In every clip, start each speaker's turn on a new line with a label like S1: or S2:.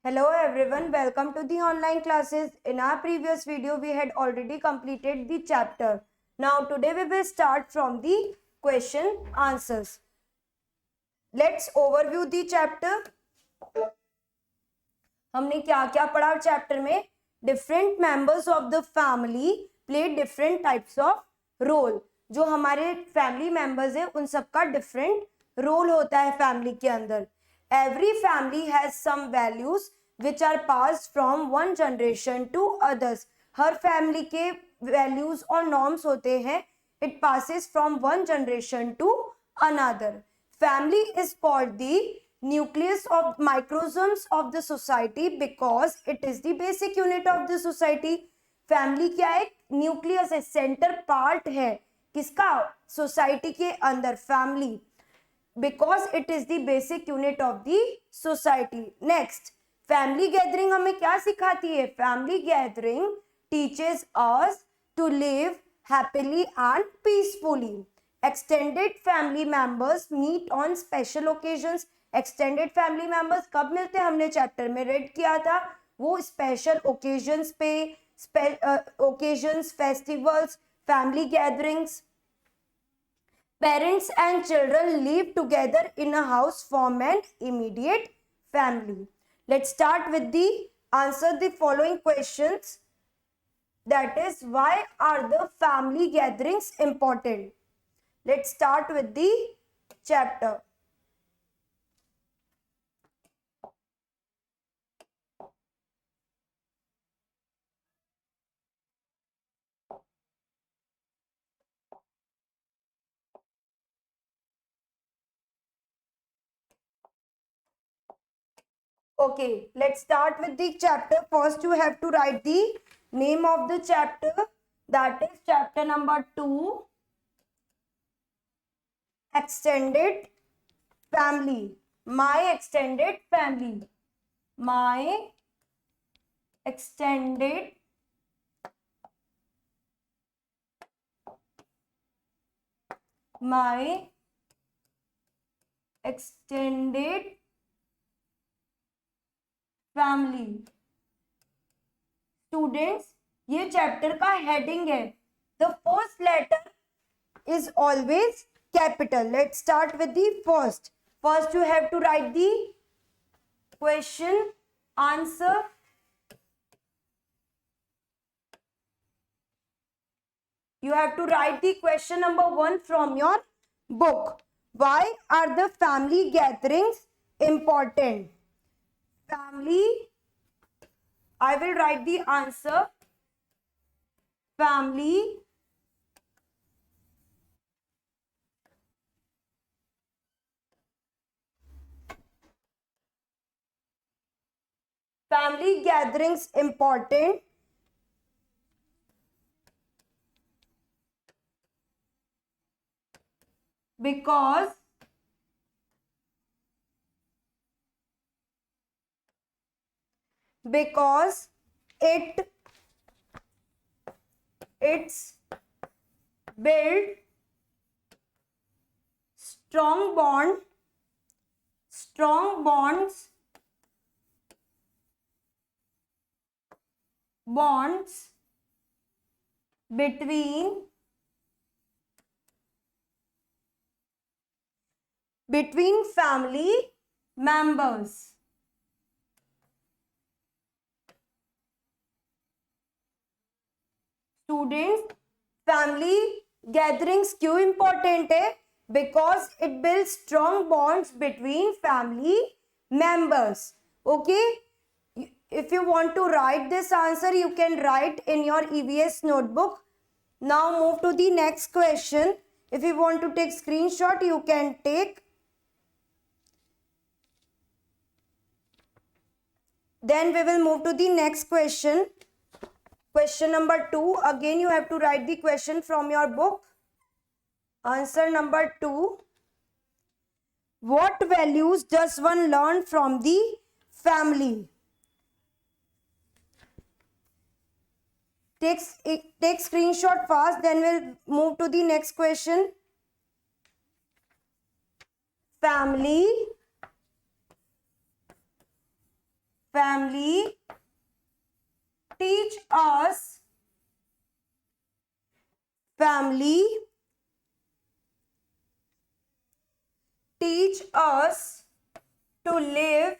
S1: Hello everyone, welcome to the online classes. In our previous video, we had already completed the chapter. Now today we will start from the question answers. Let's overview the chapter. हमने क्या क्या पढ़ा chapter में? Different members of the family play different types of role. जो हमारे family members है उन सबका डिफरेंट रोल होता है फैमिली के अंदर. Every family has some values which are pass from one generation to others. हर फैमिली के वैल्यूज और नॉर्म्स होते हैं. It passes from one generation to another. Family is called the nucleus of microsomes of the society because it is the basic unit of the society. Family क्या है? Nucleus है, centre part है किसका? Society के अंदर family. Because it is the basic unit of the society. Next, family gathering हमें क्या सिखाती है? Family gathering teaches us to live happily and peacefully. Extended family members meet on special occasions. Extended family members कब मिलते हैं? हमने chapter में red किया था. वो स्पेशल ओकेजन्स पे, occasions, festivals, family gatherings. Parents and children live together in a house, form an immediate family. Let's start with the answer the following questions. That is, why are the family gatherings important? Let's start with the chapter. Okay, let's start with the chapter. First, you have to write the name of the chapter. That is chapter number 2, extended family. My extended family. My extended my extended family. Students, ये chapter का heading है. The first letter is always capital. Let's start with the first. First you have to write the question answer. You have to write the question number 1 from your book. Why are the family gatherings important? Family, I will write the answer. Family gatherings important because it's build strong bonds between family members. Students, family gatherings क्यों important है? Because it build strong bonds between family members. Okay, if you want to write this answer, you can write in your EVS notebook. Now move to the next question. If you want to take screenshot, you can take. Then we will move to the next question. Question number 2. Again, you have to write the question from your book. Answer number 2. What values does one learn from the family? Take screenshot fast, then we'll move to the next question. Family family teach us family teach us to live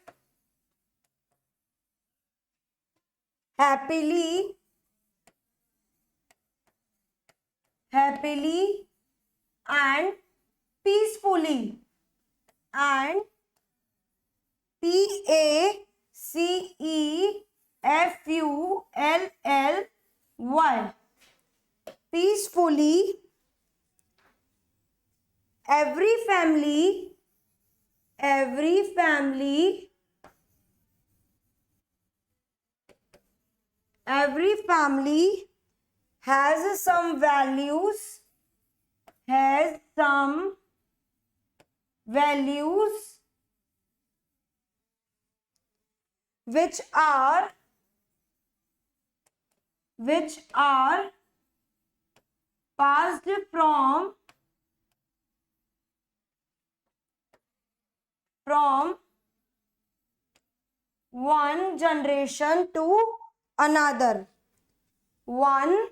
S1: happily and peacefully and peacefully peacefully. every family every family has some values which are passed from one generation to another. One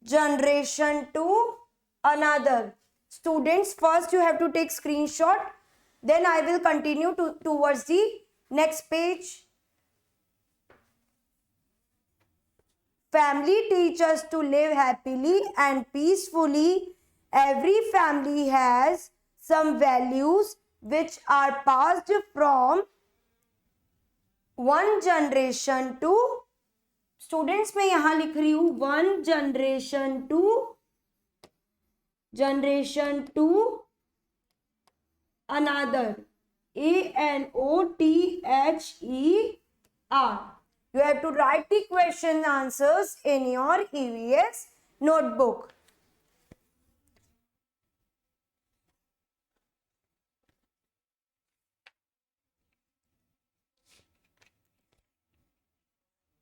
S1: generation to another. Students, first you have to take screenshot, then I will continue towards the next page. Family teach us to live happily and peacefully. Every family has some values which are passed from one generation to. Students मैं यहां लिख रही हूं one generation to another. ANOTHER. You have to write the question answers in your EVS notebook.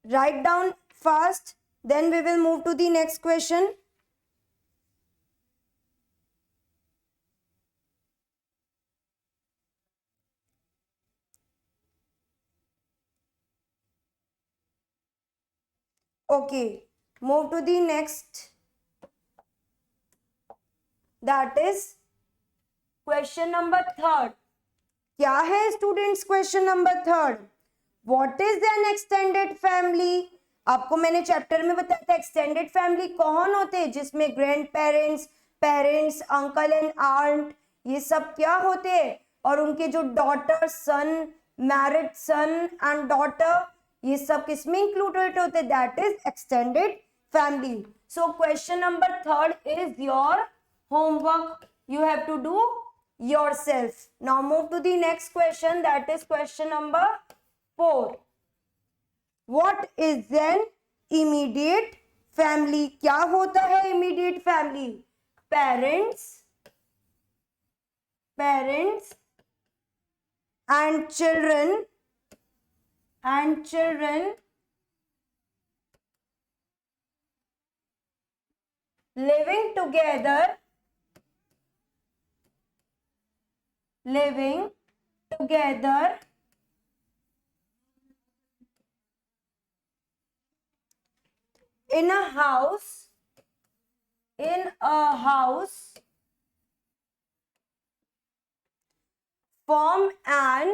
S1: Write down fast, then we will move to the next question. Okay, move to the next. That is question number 3rd. क्या है students question number 3rd? What is an extended family? आपको मैंने chapter में बताया था extended family कौन होते हैं, जिसमें grandparents, parents, uncle and aunt, ये सब क्या होते हैं, और उनके जो daughter, son, married son and daughter, ये सब किसमें इंक्लूडेड होते हैं? That is extended family. So question number 3rd is your homework. You have to do yourself. Now move to the next question, that is question number 4. What is an immediate family? क्या होता है immediate family? Parents and children living together in a house form an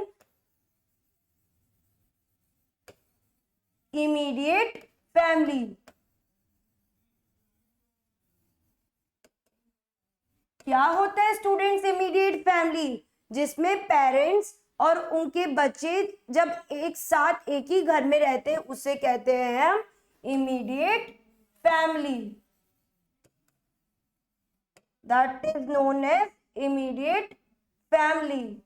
S1: immediate family. क्या होता है students immediate family? जिसमें parents और उनके बच्चे जब एक साथ एक ही घर में रहते हैं उसे कहते हैं हम immediate family. That is known as immediate family.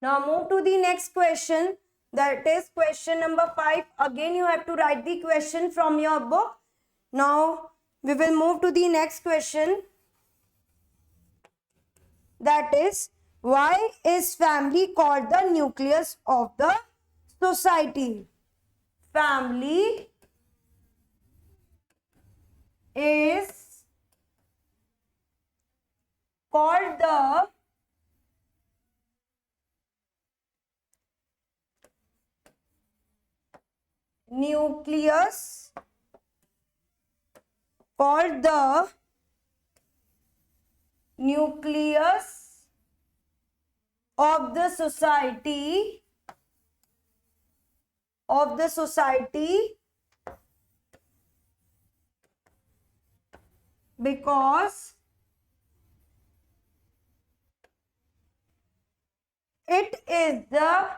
S1: Now move to the next question, that is question number 5. Again you have to write the question from your book. Now we will move to the next question, that is why is family called the nucleus of the society? Family is called the nucleus called the nucleus of the society because it is the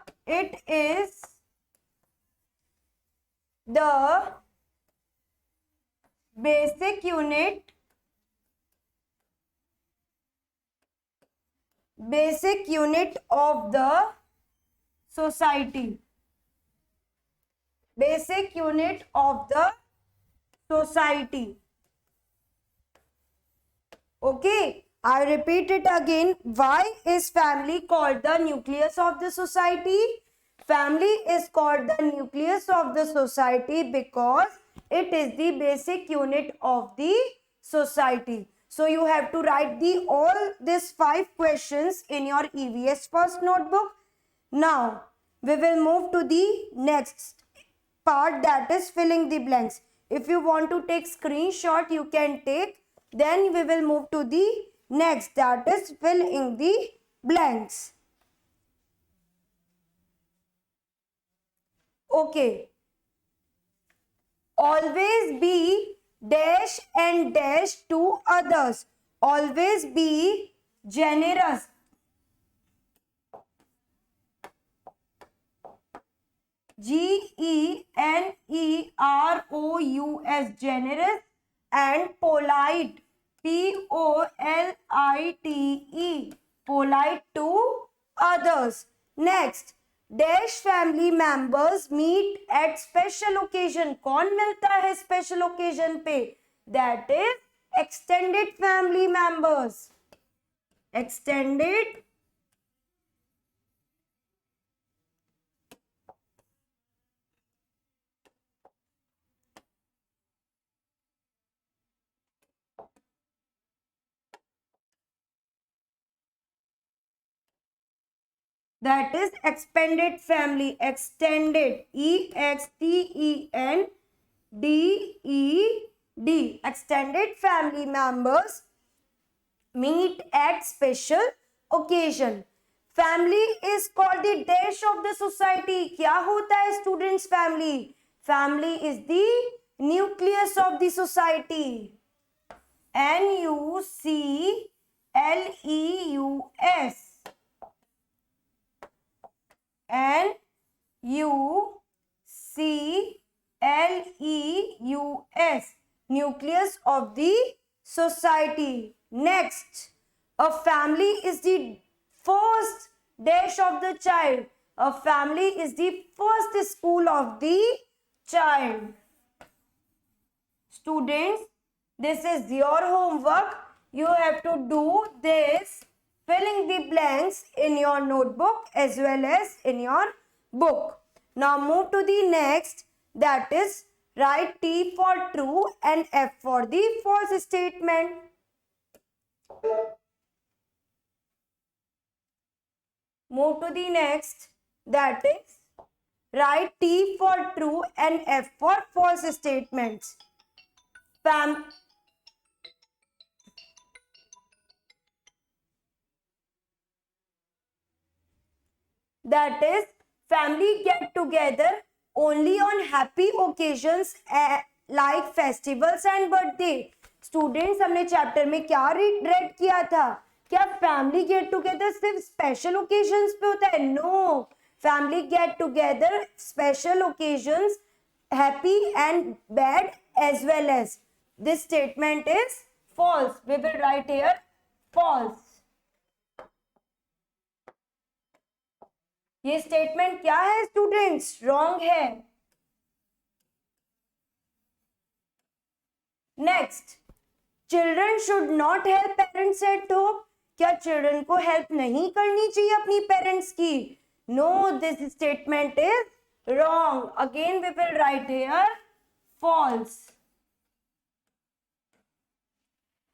S1: basic unit of the society. Basic unit of the society. Okay, I repeat it again. Why is family called the nucleus of the society? Family is called the nucleus of the society because it is the basic unit of the society. So you have to write all these 5 questions in your EVS first notebook. Now we will move to the next part, that is filling the blanks. If you want to take screenshot, you can take. Then we will move to the next, that is fill in the blanks. Okay. Always be dash and dash to others. Always be generous. GENEROUS, generous, and polite, POLITE, polite to others. Next, dash family members meet at special occasion. कौन मिलता है special occasion पे? That is extended family members. Extended that is expanded family. Extended, EXTENDED. Extended family members meet at special occasion. Family is called the dash of the society. क्या होता है students family? Family is the nucleus of the society. NUCLEUS. NUCLEUS, nucleus of the society. Next, a family is the first dash of the child. A family is the first school of the child. Students, this is your homework. You have to do this, filling the blanks in your notebook as well as in your book. Now move to the next, that is write T for true and F for the false statement. Move to the next, that is write T for true and F for false statements. That is, family get together only on happy occasions like festivals and birthday. Students, हमने chapter में क्या read किया था? क्या family get together सिर्फ special occasions पे होता है? No, family get together special occasions, happy and bad as well as. This statement is false. We will write here false. ये स्टेटमेंट क्या है स्टूडेंट्स? रॉन्ग है. Next, children should not help parents at home. क्या children को help नहीं करनी चाहिए अपनी पेरेंट्स की? No, this statement is wrong. Again we will write here false.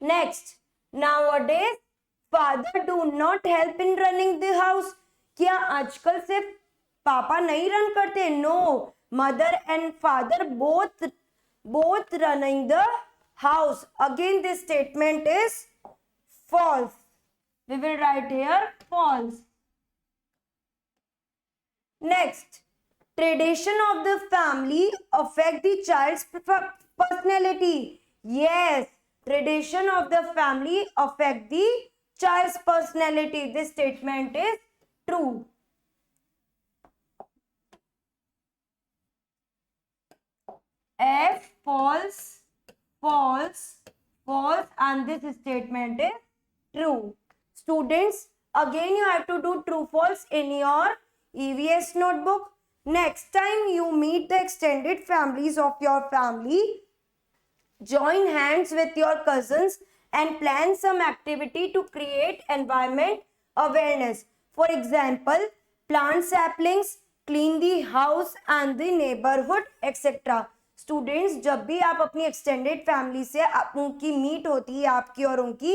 S1: Next, nowadays father do not help in running the house, क्या आजकल सिर्फ पापा नहीं रन करते? No, mother and father both running the house. Again this statement is false. We will write here false. Next, tradition of the family affect the child's personality. Yes, tradition of the family affect the child's personality. This statement is true. F false, false, false, and this statement is true. Students, again you have to do true false in your EVS notebook. Next time you meet the extended families of your family, join hands with your cousins and plan some activity to create environment awareness. For example, plant saplings, clean the house and the neighborhood, etc. Students, जब भी आप अपनी extended family से उनकी meet होती है आपकी और उनकी,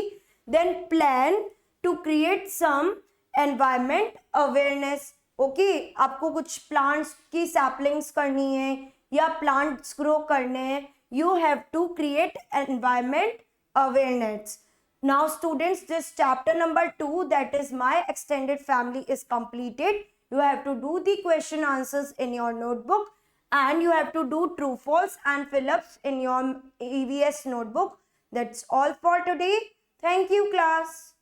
S1: then plan to create some environment awareness. Okay, आपको कुछ प्लांट्स की सैपलिंग्स करनी है या प्लांट्स ग्रो करने हैं, you have to create environment awareness. Now students, this chapter number 2, that is my extended family, is completed. You have to do the question answers in your notebook and you have to do true false and fill-ups in your EVS notebook. That's all for today. Thank you class.